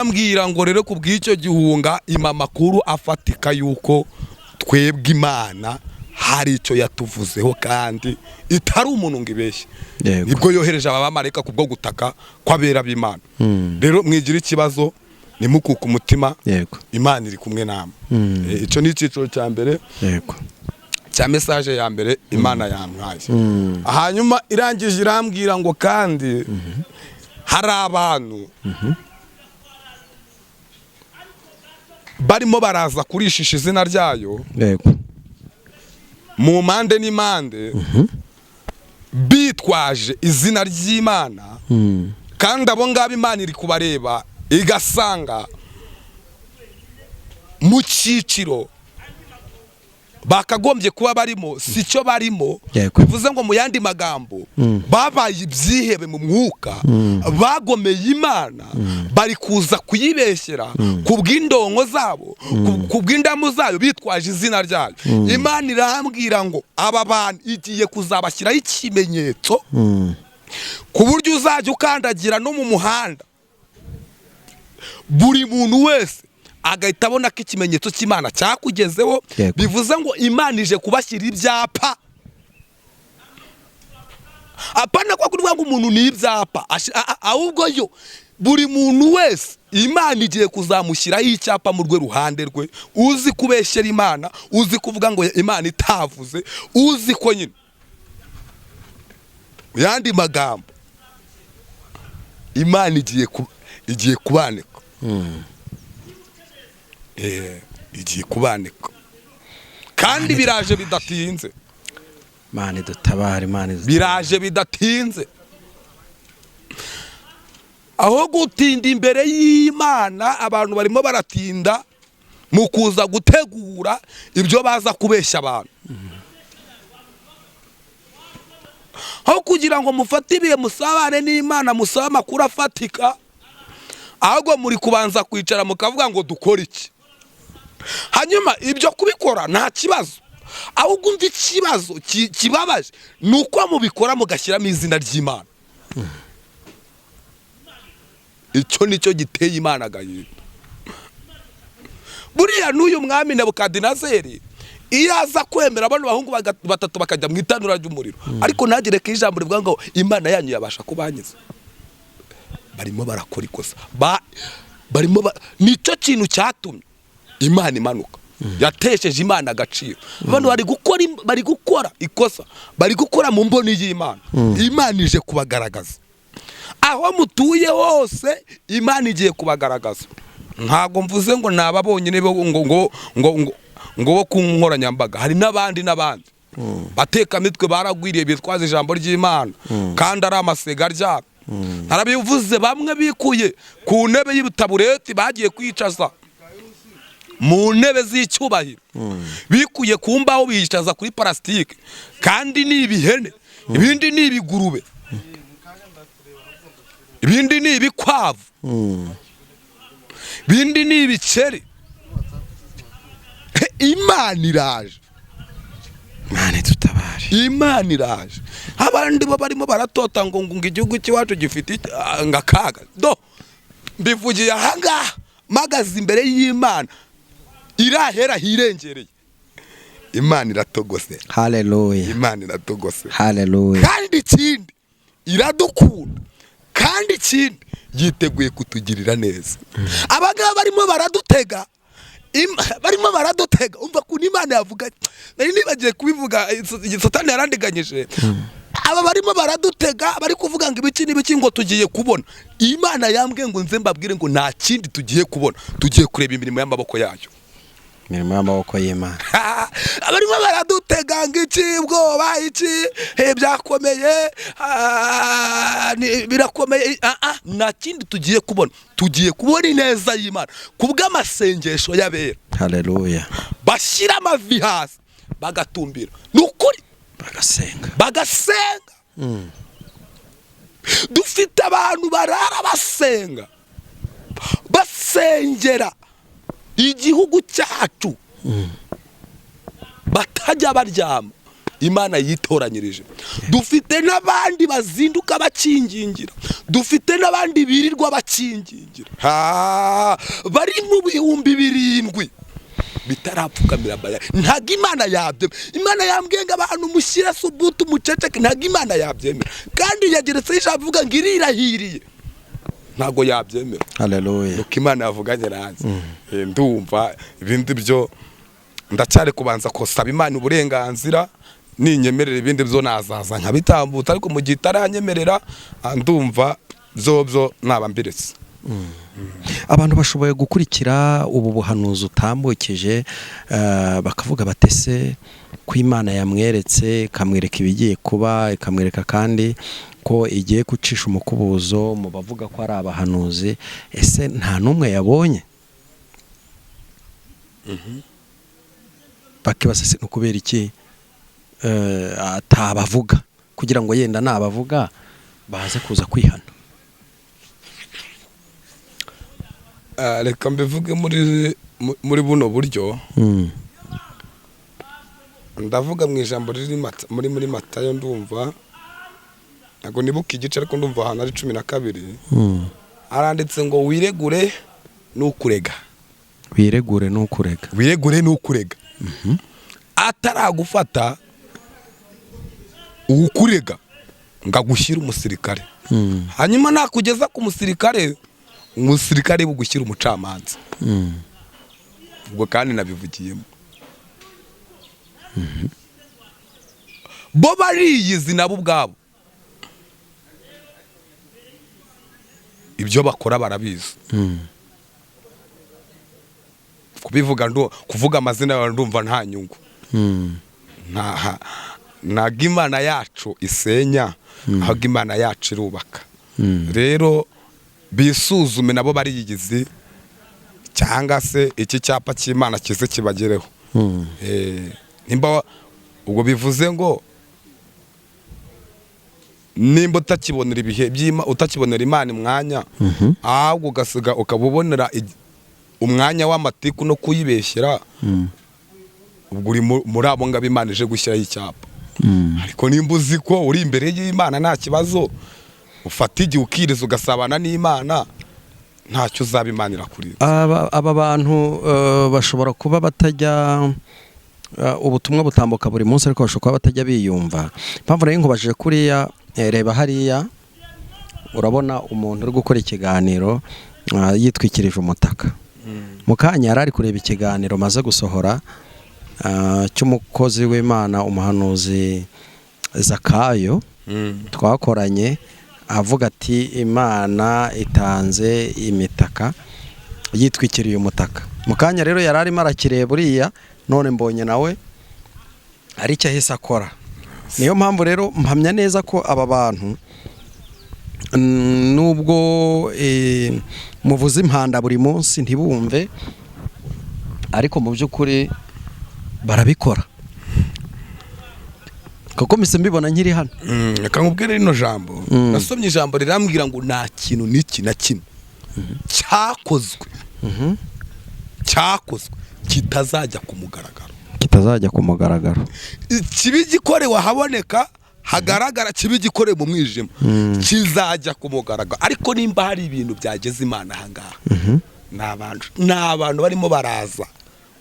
ambwira ngo rero kubw'icyo gihunga imamakuru afatika yuko twebwe Imana hari icyo yatuvuzeho kandi itari umuntu ngibeshye. Nibwo yohereje abamarayika kubwo gutaka kwabera b'Imana. Rero mwigira ikibazo nimukuka umutima, Imana iri kumwe namwe. Ico ni iciciro cya mbere. Cya message ya mbere Imana yampaye. Hanyuma irangije irambwira ngo kandi hari abantu barimo baraza kurishisha izina ryayo mu mande n'imande bitwaje izina ry'Imana, kandi abo ngabo Imana iri kubareba igasanga mu ciciro bakagombye kuba barimo sicyo barimo. Bivuze ngo mu yandi magambo babaye ibyihebe mu mwuka, bagomeye Imana, bari kuza kuyibeshyera kubw'indongo zabo, kubw'indamu zayo bitwaje izina ryayo. Imana irambwira ngo aba bantu igiye kuzabashyiraho ikimenyetso ku buryo uzajya ukandagira no mu muhanda buri muntu wese agahita abona ko ikimenyetso cy'Imana cyakugezeho. Bivuze ngo Imana ije kubashyira ibyapa, apana kwa kuvuga ngo umuntu ni ibyapa, ahubwo yo buri muntu wese Imana igiye kuzamushyiraho icyapa mu rwe ruhande rwe, uzi kubeshyera Imana, uzi kuvuga ngo Imana itavuze, uzi ko nyine yandi magambo Imana igiye kubanika. Igiye kubanika kandi biraje bidatinze. Imana dutabare, Imana biraje bidatinze. Aho gutinda imbere y'Imana, abantu barimo baratinda mu kuza gutegura ibyo baza kubeshya abantu. Aho kugira ngo mufate ibihe musabane n'Imana, musaba amakuru afatika, ahubwo muri kubanza kwicara mukavuga ngo dukora iki. Hanyuma ibyo kubikora nta kibazo, ahubwo umva ikibazo kibabaje nuko mubikora mugashyiramo izina ry'Imana. Icyo nicyo giteye Imana agahinda. Buriya n'uyu mwami Nebukadinezeri iyo aza kwemera abantu bahungu batatu bakajya mu itanura ry'umuriro, ariko ntagire ko ijambo rivuga ngo Imana yanyu yabasha kubanyiza. Barimo barakora ikosa, nicyo kintu cyatumye Imana imanuka, yatesheje Imana agaciro. Abantu bari gukora ikosa, bari gukora mu mboni y'Imana. Imana ije kubagaragaza aho mutuye hose, Imana igiye kubagaragaza. Ntago mvuze ngo naba bonyine ngo ku nkoranyambaga, hari n'abandi bateka mitwe baragwiriye bitwaza ijambo ry'Imana kandi ari amasega ryabo. Harabivuze bamwe bikuye ku ntebe y'ibutabureti bagiye kwicaza mu ntebe z'icyubahiro, bikuye ku mbaho biyicaza kuri parasitike, kandi ni ibihene, ibindi ni ibigurube, ibindi ni ibikwavu, ibindi ni ibiceri. Imana iraje, Imana tutabare, Imana iraje. Abandi bo barimo baratota ngo igihugu cyacu gifite ngakaga. Mbivugiye ahangaha magaze imbere y'Imana irahera hirengereye. Imana iratogose. Haleluya. Imana iratogose. Haleluya. Kandi ikindi iradukunda, kandi ikindi yiteguye kutugirira neza. Abagabo barimo baradutega, umva ko Imana yavuga, nari nibagiye kubivuga, Satani yarandiganyije. Aba barimo baradutega, bari kuvuga ngo ibiki ngo tugiye kubona. Imana yambwiye ngo nze mbabwire ngo nta kindi tugiye kubona, tugiye kureba imirimo y'amaboko yayo. Imirimo y'amaboko y'Imana. Abarimo baradutega ngo iki bwoba iki byakomeye, birakomeye. Nta kindi tugiye kubona, tugiye kubona ineza y'Imana kubw'amasengesho y'abera. Haleluya. Bashyira amavi hasi bagatumbira, nukuri bagasenga. Dufite abantu barara basengera igihugu cyacu, batajya baryama, Imana yitoranyirije. Dufite n'abandi bazinduka bakingingira, dufite n'abandi birirwa bakingingira, bari mu bihumbi 7 bitarapfukamira Bayali. Ntago Imana yabyemera. Imana yambwiye ngo abantu mushyire subutu muceceke, ntago Imana yabyemera. Kandi yageretseho ijambo ivuga ngo irirahiriye, ntago yabyemera. Haleluya. Nuko Imana yavuganye nanjye. Ndumva ibindi byo ndacyari kubanza kusaba Imana uburenganzira, ninyemerera ibindi byo nazaza nkabitambutsa, ariko mu gihe itaranyemerera ndumva byo naba mbiretse. Abantu bashoboye gukurikira ubu buhanuzi utambukije, bakavuga batese ko Imana yamweretse, ikamwereka ibigiye kuba, ikamwereka kandi ko igiye gucisha umukubuzo mu bavuga ko ari abahanuzi. Ese nta n'umwe yabonye? Bakibaza se kubera iki atabavuga, kugira ngo yenda nabavuga baze kuza kwihana. Reka mbivuge muri buno buryo. Ndavuga mu ijambo riri muri Matayo, ndumva ntabwo nibuka igice, ariko ndumva ahantu ari 12 aranditse ngo wiregure n'ukurega. Wiregure n'ukurega. Wiregure n'ukurega. Ataragufata ukurega ngagushyira umusirikare, hanyuma nakugeza ku musirikare, umusirikare bugushyira umucamanza. Ubwo kandi nabivugiyemo. Bo bariyizi nabo ubwabo, ibyo bakora barabizi. Kuvuga amazina yawe ndumva nta nyungu. Ntago Imana yacu isenya, ahubwo Imana yacu irubaka. Rero bisuzume nabo bariyizi, cyangwa se iki cyapa cy'Imana kize kibagereho. Nimba ubwo bivuze ngo nimba utakibonera ibihe by'Imana, utakibonera Imana umwanya, ahubwo ugasiga ukabubonera umwanya w'amatiku no kuyibeshyera, ubwo uri muri abo ngabo Imana ije gushyiraho icyapa. Ariko nimba uzi ko uri imbere y'Imana nta kibazo, ufata igihe ukiriza ugasabana n'Imana, ntacyo uzaba Imana irakurira. Aba bantu bashobora kuba batajya, ubutumwa butambuka buri munsi, ariko bashobora kuba batajya biyumva. Mpamvu rero nkubajije kuriya, reba hariya urabona umuntu uri gukora ikiganiro yitwikirije umutaka. Mu kanya yari ari kureba ikiganiro maze gusohora cy'umukozi w'Imana, umuhanuzi Zakayo, twakoranye, avuga ati Imana itanze imitaka, yitwikiriye umutaka. Mu kanya rero yari arimo arakireba uriya, none mbonye nawe ari cyo ahise akora. Niyo mpamvu rero mpamya neza ko aba bantu nubwo muvuze impanda buri munsi ntibumve, ariko mu by'ukuri barabikora, kuko mise mbibona nkiri hano. Reka nkubwire rino jambo. Nasomye ijambo rirambwira ngo nta kintu n'iki na kimwe cyakozwe kitazajya ku mugaragaro. Kitazajya ku mugaragaro. Kibi gikorewe ahaboneka hagaragara, kibi gikorewe mu mwijima kizajya ku mugaragaro. Ariko nimba hari ibintu byageze Imana ahangaha, n'abantu barimo baraza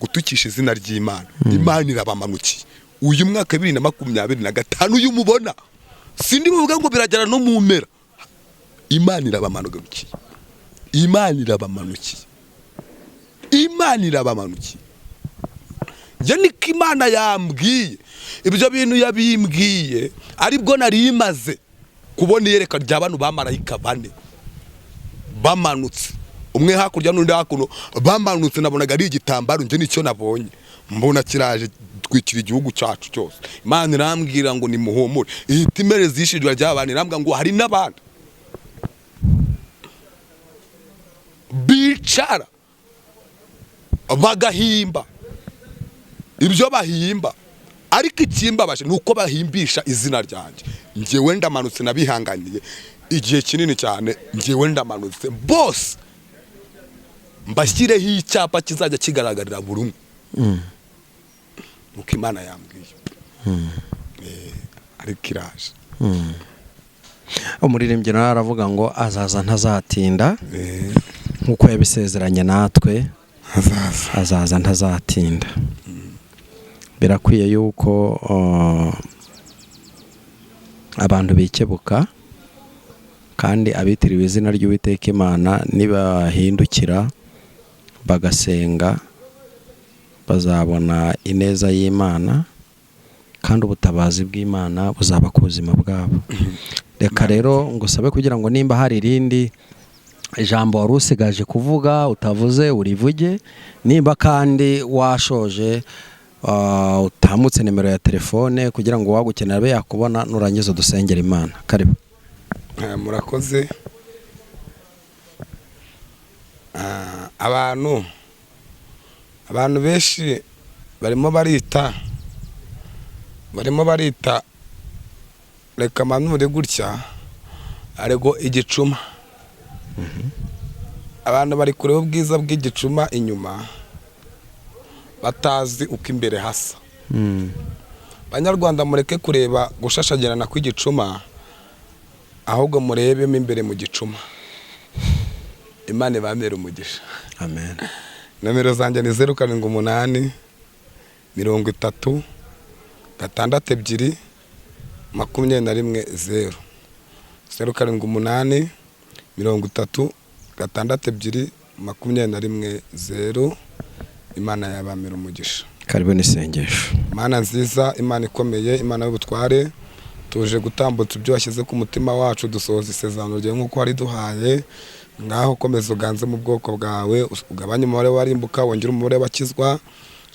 gutukisha izina ry'Imana, Imana irabamanukiye. Uyu mwaka 2025 uyu mubona, sindi buvuga ngo biragera no mu mpera, Imana irabamanukiye. Imana irabamanukiye. Imana irabamanukiye. Niko Imana yambwiye. Ibyo bintu yabimbwiye aribwo nari imaze kubona iyereka ry'abantu bamarayika 4 bamanutse, umwe hakurya n'undi hakuno, bamanutse. Nabonaga ari igitambaro, nje nicyo nabonye, mbona kiraje twikira igihugu cyacu cyose. Imana irambwira ngo ni muhumure, ihitimere zishijwe ry'abana. Irambwira ngo hari n'abandi bicara bagahimba ibyo bahimba, ariko ikimbabaje nuko bahimbisha izina ryanjye. Njyewe ndamanutse, nabihanganiye igihe kinini cyane. Njyewe ndamanutse bose mbashyireho icyapa kizajya kigaragarira buri umwe. Nuko Imana yambwiye. ariko iraje. Umuririmbyi nawe aravuga ngo azaza ntazatinda, nk'uko yabisezeranye natwe azaza ntazatinda. Birakwiye yuko abantu bikebuka kandi abitiriwe izina ry'Uwiteka Imana nibahindukira bagasenga bazabona ineza y'Imana kandi ubutabazi bw'Imana buzaba ku buzima bwabo. Reka rero ngusabe kugira ngo nimba hari irindi ijambo wari usigaje kuvuga utavuze urivuge, nimba kandi washoje utamutse nimero ya telefone kugira ngo wagukenera abe yakubona nurangiza dusengera Imana. Karibu. Murakoze. Abantu benshi barimo barita reka manure gutya ariko igicuma. Abantu bari kureba ubwiza bw'igicuma inyuma batazi uko imbere hasa. Banyarwanda mureke kureba gushashagirana kw'igicuma, ahubwo murebemo imbere mu gicuma. Imana ibamere umugisha. Amen. Nomero zanjye ni 078 30 62 21 078 30 62 21 Imana yabamera umugisha. Karibu n'isengesho. Imana nziza, Imana ikomeye, Imana y'ubutware, tuje gutambutsa ibyo washyize ku mutima wacu, dusohoza isezerano ryawe nk'uko wari duhaye. Ngaho komeza uganze mu bwoko bwawe, ugabanye umubare warimbuka, wongera umubare w'abakizwa,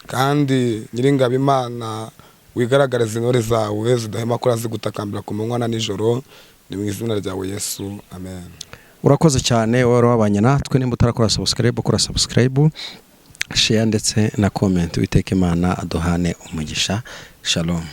kandi Nyiringabo Imana wigaragariza intore zawe zidahema kora zigutakambira ku manywa na nijoro, ni mu izina ryawe Yesu, amen. Urakoze cyane wowe wabanye natwe. Nimba utarakora subscribe, kora subscribe, share ndetse na comment. Uwiteka Imana aduhane umugisha. Shalom.